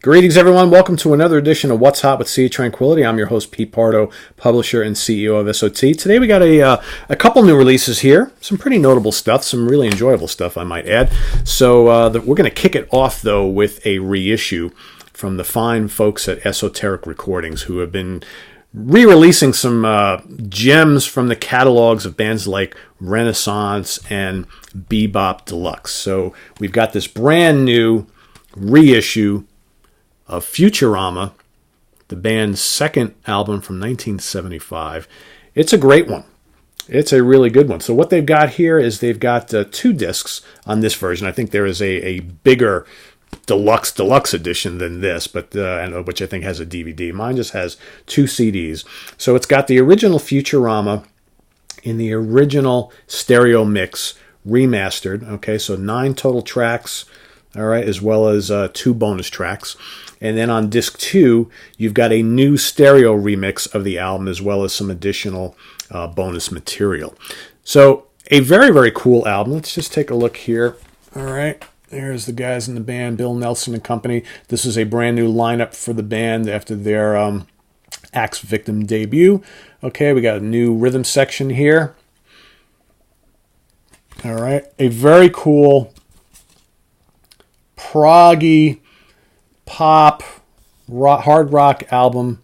Greetings, everyone. Welcome to another edition of What's Hot with Sea Tranquility. I'm your host, Pete Pardo, publisher and CEO of SOT. Today we got a couple new releases here. Some pretty notable stuff, some really enjoyable stuff, I might add. So we're going to kick it off, though, with a reissue from the fine folks at Esoteric Recordings, who have been re-releasing some gems from the catalogs of bands like Renaissance and Bebop Deluxe. So we've got this brand new reissue of Futurama, the band's second album from 1975. It's a great one. It's a really good one. So what they've got here is they've got two discs on this version. I think there is a bigger deluxe edition than this, but which I think has a DVD. Mine just has two CDs. So it's got the original Futurama in the original stereo mix, remastered. Okay, so 9 total tracks, all right, as well as 2 bonus tracks. And then on disc 2, you've got a new stereo remix of the album, as well as some additional bonus material. So a very, very cool album. Let's just take a look here. All right. There's the guys in the band, Bill Nelson and company. This is a brand new lineup for the band after their Axe Victim debut. Okay, we got a new rhythm section here. All right. A very cool proggy pop hard rock album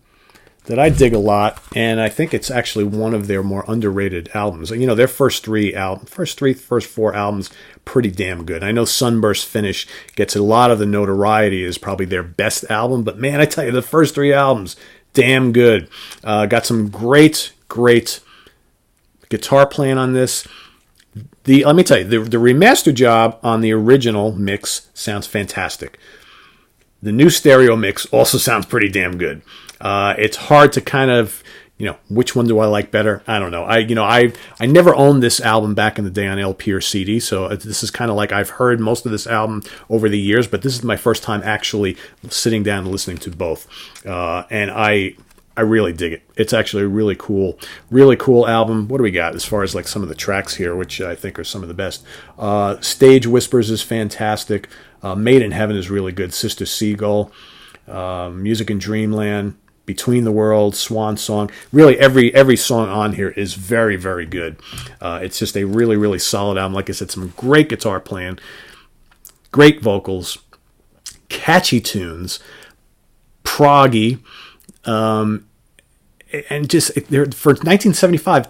that I dig a lot, and I think it's actually one of their more underrated albums. You know, their first four albums, pretty damn good. I know Sunburst Finish gets a lot of the notoriety as probably their best album, but man, I tell you, the first 3 albums, damn good. Got some great guitar playing on this. Let me tell you, the remaster job on the original mix sounds fantastic. The new stereo mix also sounds pretty damn good. It's hard to kind of, which one do I like better? I don't know. I never owned this album back in the day on LP or CD, so this is kind of like I've heard most of this album over the years, but this is my first time actually sitting down and listening to both. And I really dig it. It's actually a really cool album. What do we got as far as like some of the tracks here, which I think are some of the best? Stage Whispers is fantastic. Made in Heaven is really good. Sister Seagull, Music in Dreamland, Between the Worlds, Swan Song. Really, every song on here is very, very good. It's just a really, really solid album. Like I said, some great guitar playing, great vocals, catchy tunes, proggy, and just for 1975,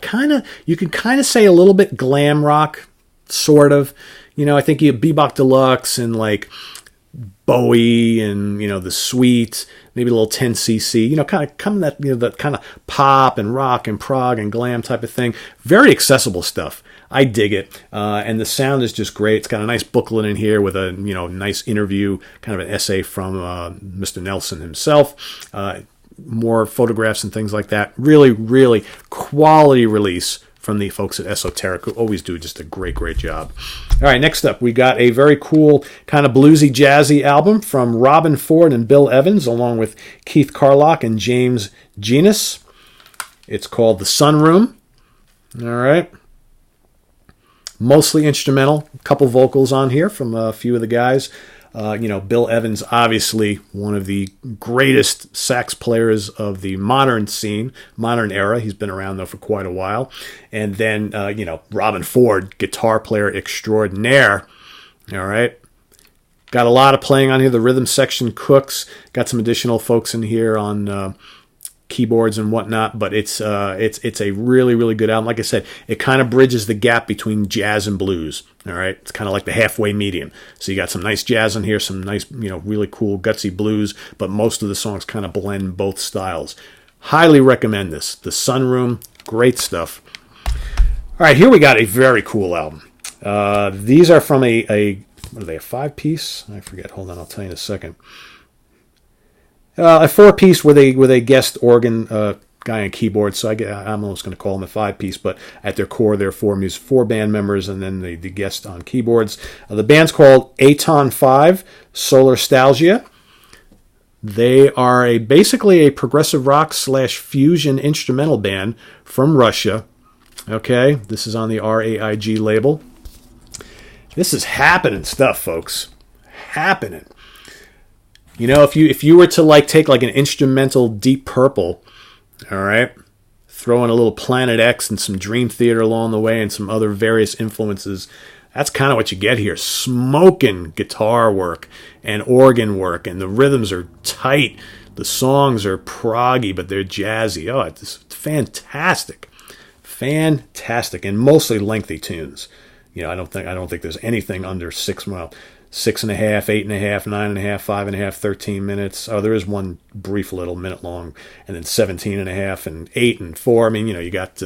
you could kind of say a little bit glam rock, sort of. I think you have Bebop Deluxe and like Bowie and, The Sweet, maybe a little 10cc, kind of that kind of pop and rock and prog and glam type of thing. Very accessible stuff. I dig it. And the sound is just great. It's got a nice booklet in here with a, nice interview, kind of an essay from Mr. Nelson himself. More photographs and things like that. Really, really quality release from the folks at Esoteric, who always do just a great job. All right, next up, we got a very cool kind of bluesy, jazzy album from Robben Ford and Bill Evans, along with Keith Carlock and James Genus. It's called The Sunroom. All right. Mostly instrumental, a couple vocals on here from a few of the guys. Bill Evans, obviously one of the greatest sax players of the modern era. He's been around, though, for quite a while. And then, Robben Ford, guitar player extraordinaire. All right. Got a lot of playing on here. The rhythm section cooks. Got some additional folks in here on keyboards and whatnot, but it's a really, really good album. Like I said, it kind of bridges the gap between jazz and blues. All right, it's kind of like the halfway medium. So you got some nice jazz in here, some nice, really cool gutsy blues, but most of the songs kind of blend both styles. Highly recommend this. The Sunroom, great stuff. All right, here we got a very cool album. These are from what are they, a 5-piece? I forget. Hold on, I'll tell you in a second. A 4-piece with a guest organ guy on keyboard, so I'm almost going to call them a 5-piece, but at their core, they're 4 band members, and then the guest on keyboards. The band's called Aton 5, Solartalgia. They are basically a progressive rock / fusion instrumental band from Russia. Okay, this is on the RAIG label. This is happening stuff, folks. Happening. You know, if you were to like take like an instrumental Deep Purple, all right, throw in a little Planet X and some Dream Theater along the way and some other various influences, that's kind of what you get here. Smoking guitar work and organ work, and the rhythms are tight. The songs are proggy, but they're jazzy. Oh, it's fantastic. Fantastic, and mostly lengthy tunes. You know, I don't think there's anything under 6.5, 8.5, 9.5, 5.5, 13 minutes. Oh, there is one brief little minute long, and then 17.5 and 8 and 4. I mean, you know, you got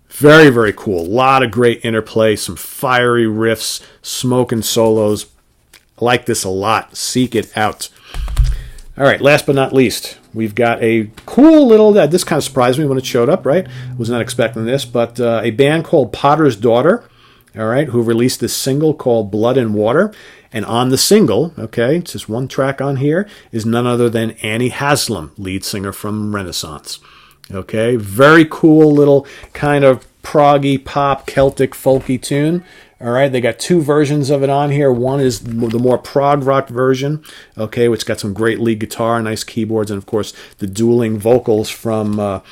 very, very cool. A lot of great interplay, some fiery riffs, smoking solos. I like this a lot. Seek it out. All right, last but not least, we've got a cool little, this kind of surprised me when it showed up, right? Was not expecting this, but a band called Potter's Daughter, all right, who released this single called Blood and Water. And on the single, okay, it's just one track on here, is none other than Annie Haslam, lead singer from Renaissance. Okay, very cool little kind of proggy, pop, Celtic, folky tune. All right, they got two versions of it on here. One is the more prog rock version, okay, which got some great lead guitar, nice keyboards, and of course the dueling vocals from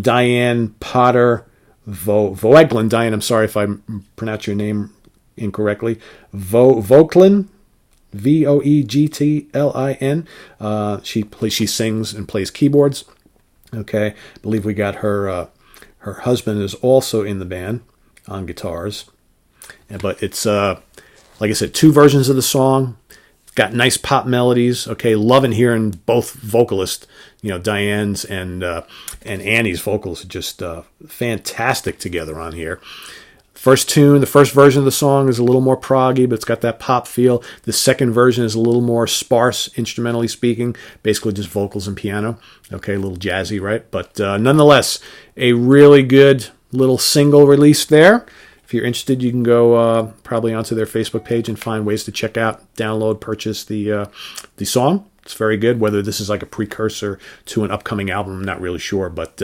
Diane Potter Voeglin. Diane, I'm sorry if I pronounce your name incorrectly. Voeglin, Voegtlin. She sings and plays keyboards. Okay, I believe we got her husband is also in the band on guitars. But it's like I said, two versions of the song. It's got nice pop melodies. Okay, loving hearing both vocalists, you know, Diane's and Annie's vocals are just fantastic together on here. First tune, the first version of the song is a little more proggy, but it's got that pop feel. The second version is a little more sparse, instrumentally speaking, basically just vocals and piano. Okay, a little jazzy, right? But nonetheless, a really good little single release there. If you're interested, you can go probably onto their Facebook page and find ways to check out, download, purchase the song. It's very good. Whether this is like a precursor to an upcoming album, I'm not really sure, but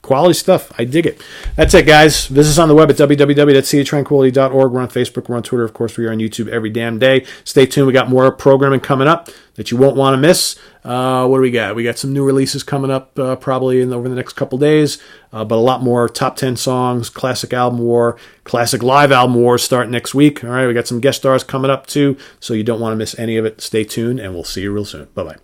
quality stuff. I dig it. That's it, guys. Visit us on the web at www.seatranquility.org. We're on Facebook. We're on Twitter. Of course, we are on YouTube every damn day. Stay tuned. We got more programming coming up that you won't want to miss. What do we got? We got some new releases coming up probably over the next couple days, but a lot more top 10 songs, classic album war, classic live album war start next week. All right, we got some guest stars coming up too, so you don't want to miss any of it. Stay tuned, and we'll see you real soon. Bye-bye.